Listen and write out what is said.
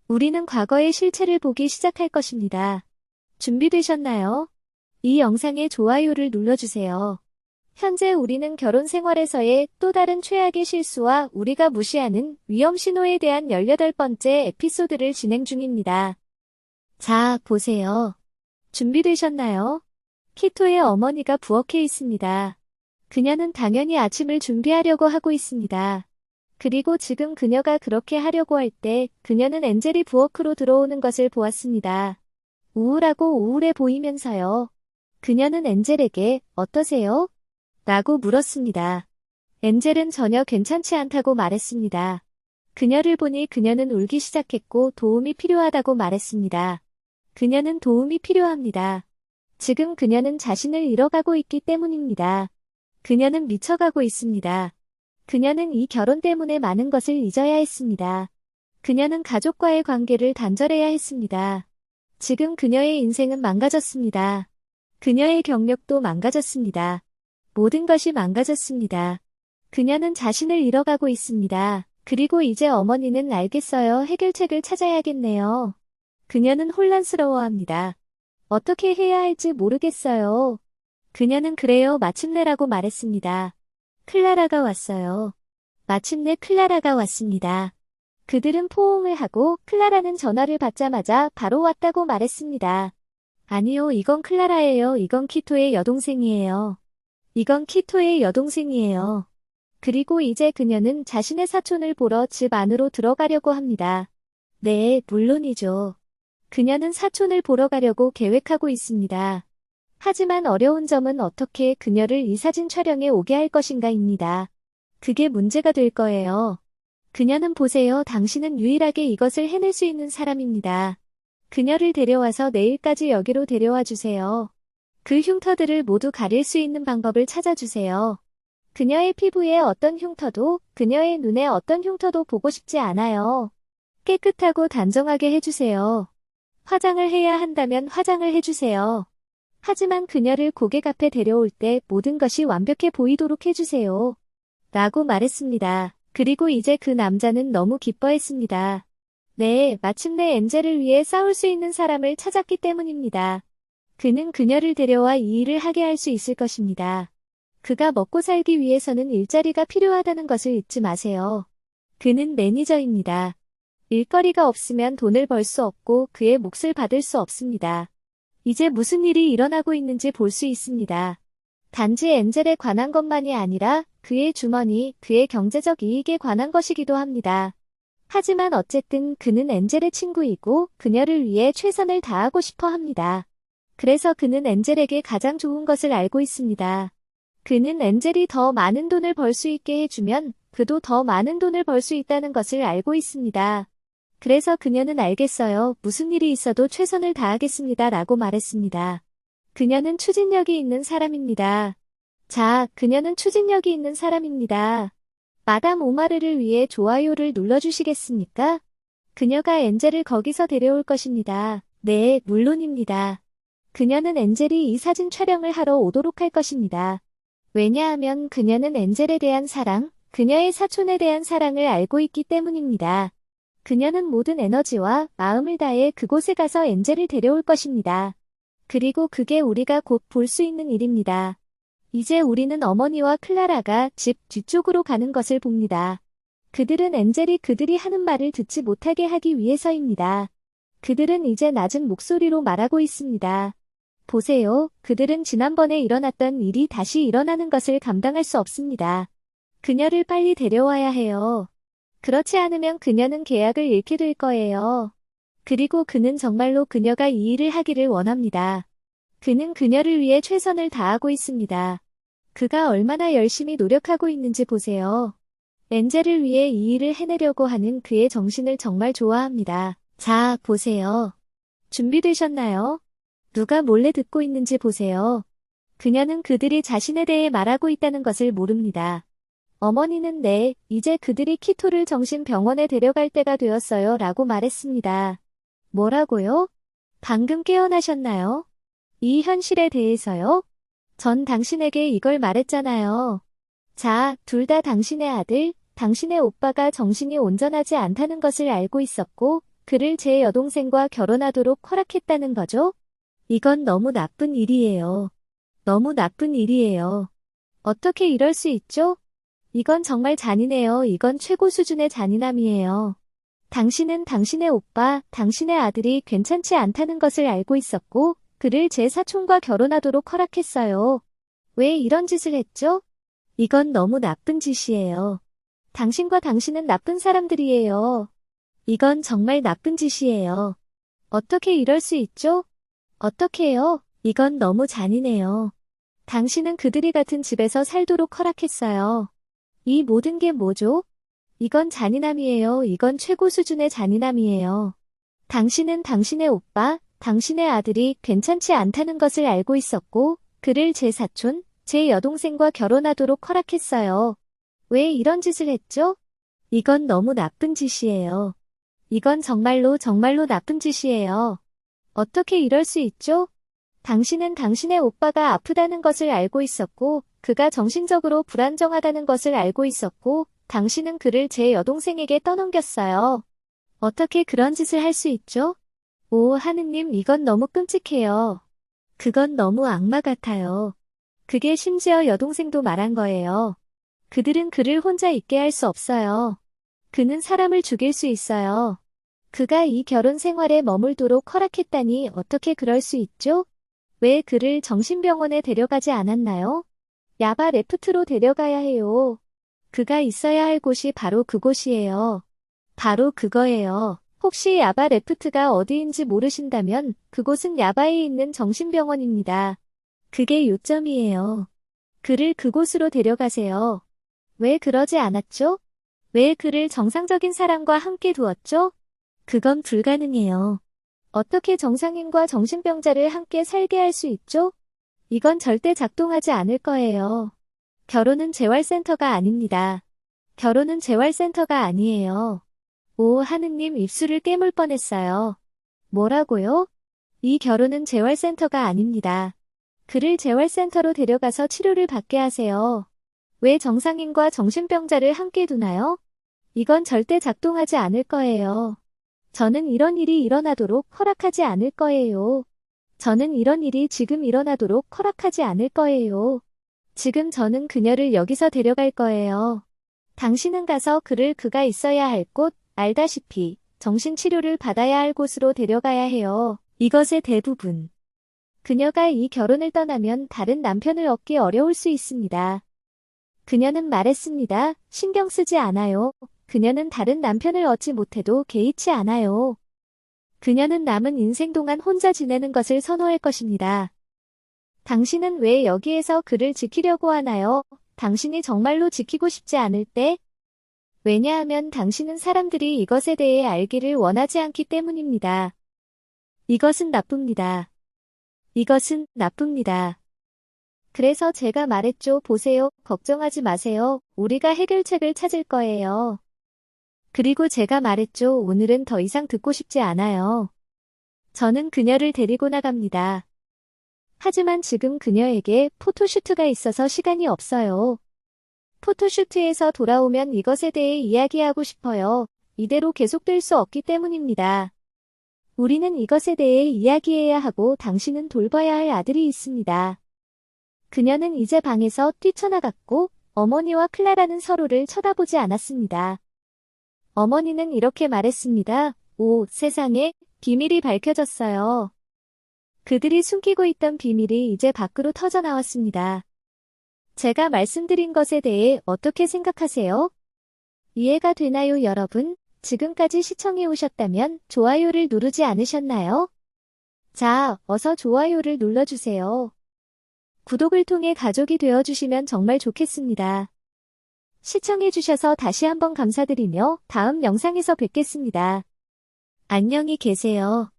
우리는 과거의 실체를 보기 시작할 것입니다. 준비되셨나요? 이 영상에 좋아요를 눌러주세요. 현재 우리는 결혼 생활에서의 또 다른 최악의 실수와 우리가 무시하는 위험 신호에 대한 18번째 에피소드를 진행 중입니다. 자, 보세요. 준비되셨나요? 키토의 어머니가 부엌에 있습니다. 그녀는 당연히 아침을 준비하려고 하고 있습니다. 그리고 지금 그녀가 그렇게 하려고 할 때 그녀는 엔젤이 부엌으로 들어오는 것을 보았습니다. 우울하고 우울해 보이면서요. 그녀는 엔젤에게 어떠세요? 라고 물었습니다. 엔젤은 전혀 괜찮지 않다고 말했습니다. 그녀를 보니 그녀는 울기 시작했고 도움이 필요하다고 말했습니다. 그녀는 도움이 필요합니다. 지금 그녀는 자신을 잃어가고 있기 때문입니다. 그녀는 미쳐가고 있습니다. 그녀는 이 결혼 때문에 많은 것을 잊어야 했습니다. 그녀는 가족과의 관계를 단절해야 했습니다. 지금 그녀의 인생은 망가졌습니다. 그녀의 경력도 망가졌습니다. 모든 것이 망가졌습니다. 그녀는 자신을 잃어가고 있습니다. 그리고 이제 어머니는 알겠어요. 해결책을 찾아야겠네요. 그녀는 혼란스러워합니다. 어떻게 해야 할지 모르겠어요. 그녀는 그래요. 마침내라고 말했습니다. 클라라가 왔어요. 마침내 클라라가 왔습니다. 그들은 포옹을 하고 클라라는 전화를 받자마자 바로 왔다고 말했습니다. 아니요, 이건 클라라예요. 이건 키토의 여동생이에요. 이건 키토의 여동생이에요. 그리고 이제 그녀는 자신의 사촌을 보러 집 안으로 들어가려고 합니다. 네, 물론이죠. 그녀는 사촌을 보러 가려고 계획하고 있습니다. 하지만 어려운 점은 어떻게 그녀를 이 사진 촬영에 오게 할 것인가입니다. 그게 문제가 될 거예요. 그녀는 보세요. 당신은 유일하게 이것을 해낼 수 있는 사람입니다. 그녀를 데려와서 내일까지 여기로 데려와 주세요. 그 흉터들을 모두 가릴 수 있는 방법을 찾아주세요. 그녀의 피부에 어떤 흉터도, 그녀의 눈에 어떤 흉터도 보고 싶지 않아요. 깨끗하고 단정하게 해주세요. 화장을 해야 한다면 화장을 해주세요. 하지만 그녀를 고객 앞에 데려올 때 모든 것이 완벽해 보이도록 해주세요. 라고 말했습니다. 그리고 이제 그 남자는 너무 기뻐했습니다. 네, 마침내 엔젤을 위해 싸울 수 있는 사람을 찾았기 때문입니다. 그는 그녀를 데려와 이 일을 하게 할 수 있을 것입니다. 그가 먹고 살기 위해서는 일자리가 필요하다는 것을 잊지 마세요. 그는 매니저입니다. 일거리가 없으면 돈을 벌 수 없고 그의 몫을 받을 수 없습니다. 이제 무슨 일이 일어나고 있는지 볼 수 있습니다. 단지 엔젤에 관한 것만이 아니라 그의 주머니, 그의 경제적 이익에 관한 것이기도 합니다. 하지만 어쨌든 그는 엔젤의 친구이고 그녀를 위해 최선을 다하고 싶어 합니다. 그래서 그는 엔젤에게 가장 좋은 것을 알고 있습니다. 그는 엔젤이 더 많은 돈을 벌 수 있게 해주면 그도 더 많은 돈을 벌 수 있다는 것을 알고 있습니다. 그래서 그녀는 알겠어요. 무슨 일이 있어도 최선을 다하겠습니다. 라고 말했습니다. 그녀는 추진력이 있는 사람입니다. 자, 그녀는 추진력이 있는 사람입니다. 마담 오마르를 위해 좋아요를 눌러주시겠습니까? 그녀가 엔젤을 거기서 데려올 것입니다. 네, 물론입니다. 그녀는 엔젤이 이 사진 촬영을 하러 오도록 할 것입니다. 왜냐하면 그녀는 엔젤에 대한 사랑, 그녀의 사촌에 대한 사랑을 알고 있기 때문입니다. 그녀는 모든 에너지와 마음을 다해 그곳에 가서 엔젤을 데려올 것입니다. 그리고 그게 우리가 곧 볼 수 있는 일입니다. 이제 우리는 어머니와 클라라가 집 뒤쪽으로 가는 것을 봅니다. 그들은 엔젤이 그들이 하는 말을 듣지 못하게 하기 위해서입니다. 그들은 이제 낮은 목소리로 말하고 있습니다. 보세요. 그들은 지난번에 일어났던 일이 다시 일어나는 것을 감당할 수 없습니다. 그녀를 빨리 데려와야 해요. 그렇지 않으면 그녀는 계약을 잃게 될 거예요. 그리고 그는 정말로 그녀가 이 일을 하기를 원합니다. 그는 그녀를 위해 최선을 다하고 있습니다. 그가 얼마나 열심히 노력하고 있는지 보세요. 엔젤을 위해 이 일을 해내려고 하는 그의 정신을 정말 좋아합니다. 자, 보세요. 준비되셨나요? 누가 몰래 듣고 있는지 보세요. 그녀는 그들이 자신에 대해 말하고 있다는 것을 모릅니다. 어머니는 네, 이제 그들이 키토를 정신병원에 데려갈 때가 되었어요 라고 말했습니다. 뭐라고요? 방금 깨어나셨나요? 이 현실에 대해서요? 전 당신에게 이걸 말했잖아요. 자, 둘 다 당신의 아들, 당신의 오빠가 정신이 온전하지 않다는 것을 알고 있었고, 그를 제 여동생과 결혼하도록 허락했다는 거죠? 이건 너무 나쁜 일이에요. 너무 나쁜 일이에요. 어떻게 이럴 수 있죠? 이건 정말 잔인해요. 이건 최고 수준의 잔인함이에요. 당신은 당신의 오빠, 당신의 아들이 괜찮지 않다는 것을 알고 있었고, 그를 제 사촌과 결혼하도록 허락했어요. 왜 이런 짓을 했죠? 이건 너무 나쁜 짓이에요. 당신과 당신은 나쁜 사람들이에요. 이건 정말 나쁜 짓이에요. 어떻게 이럴 수 있죠? 어떻게요? 이건 너무 잔인해요. 당신은 그들이 같은 집에서 살도록 허락했어요. 이 모든 게 뭐죠? 이건 잔인함이에요. 이건 최고 수준의 잔인함이에요. 당신은 당신의 오빠, 당신의 아들이 괜찮지 않다는 것을 알고 있었고, 그를 제 사촌, 제 여동생과 결혼하도록 허락했어요. 왜 이런 짓을 했죠? 이건 너무 나쁜 짓이에요. 이건 정말로 정말로 나쁜 짓이에요. 어떻게 이럴 수 있죠? 당신은 당신의 오빠가 아프다는 것을 알고 있었고, 그가 정신적으로 불안정하다는 것을 알고 있었고, 당신은 그를 제 여동생에게 떠넘겼어요. 어떻게 그런 짓을 할 수 있죠? 오, 하느님, 이건 너무 끔찍해요. 그건 너무 악마 같아요. 그게 심지어 여동생도 말한 거예요. 그들은 그를 혼자 있게 할 수 없어요. 그는 사람을 죽일 수 있어요. 그가 이 결혼 생활에 머물도록 허락했다니 어떻게 그럴 수 있죠? 왜 그를 정신병원에 데려가지 않았나요? 야바 레프트로 데려가야 해요. 그가 있어야 할 곳이 바로 그곳이에요. 바로 그거예요. 혹시 야바 레프트가 어디인지 모르신다면 그곳은 야바에 있는 정신병원입니다. 그게 요점이에요. 그를 그곳으로 데려가세요. 왜 그러지 않았죠? 왜 그를 정상적인 사람과 함께 두었죠? 그건 불가능해요. 어떻게 정상인과 정신병자를 함께 살게 할 수 있죠? 이건 절대 작동하지 않을 거예요. 결혼은 재활센터가 아닙니다. 결혼은 재활센터가 아니에요. 오, 하느님, 입술을 깨물 뻔했어요. 뭐라고요? 이 결혼은 재활센터가 아닙니다. 그를 재활센터로 데려가서 치료를 받게 하세요. 왜 정상인과 정신병자를 함께 두나요? 이건 절대 작동하지 않을 거예요. 저는 이런 일이 일어나도록 허락하지 않을 거예요. 저는 이런 일이 지금 일어나도록 허락하지 않을 거예요. 지금 저는 그녀를 여기서 데려갈 거예요. 당신은 가서 그를 그가 있어야 할 곳, 알다시피 정신치료를 받아야 할 곳으로 데려가야 해요. 이것의 대부분. 그녀가 이 결혼을 떠나면 다른 남편을 얻기 어려울 수 있습니다. 그녀는 말했습니다. 신경 쓰지 않아요. 그녀는 다른 남편을 얻지 못해도 개의치 않아요. 그녀는 남은 인생 동안 혼자 지내는 것을 선호할 것입니다. 당신은 왜 여기에서 그를 지키려고 하나요? 당신이 정말로 지키고 싶지 않을 때? 왜냐하면 당신은 사람들이 이것에 대해 알기를 원하지 않기 때문입니다. 이것은 나쁩니다. 이것은 나쁩니다. 그래서 제가 말했죠. 보세요. 걱정하지 마세요. 우리가 해결책을 찾을 거예요. 그리고 제가 말했죠. 오늘은 더 이상 듣고 싶지 않아요. 저는 그녀를 데리고 나갑니다. 하지만 지금 그녀에게 포토슈트가 있어서 시간이 없어요. 포토슈트에서 돌아오면 이것에 대해 이야기하고 싶어요. 이대로 계속될 수 없기 때문입니다. 우리는 이것에 대해 이야기해야 하고 당신은 돌봐야 할 아들이 있습니다. 그녀는 이제 방에서 뛰쳐나갔고 어머니와 클라라는 서로를 쳐다보지 않았습니다. 어머니는 이렇게 말했습니다. 오, 세상에, 비밀이 밝혀졌어요. 그들이 숨기고 있던 비밀이 이제 밖으로 터져나왔습니다. 제가 말씀드린 것에 대해 어떻게 생각하세요? 이해가 되나요, 여러분? 지금까지 시청해 오셨다면 좋아요를 누르지 않으셨나요? 자, 어서 좋아요를 눌러주세요. 구독을 통해 가족이 되어주시면 정말 좋겠습니다. 시청해주셔서 다시 한번 감사드리며 다음 영상에서 뵙겠습니다. 안녕히 계세요.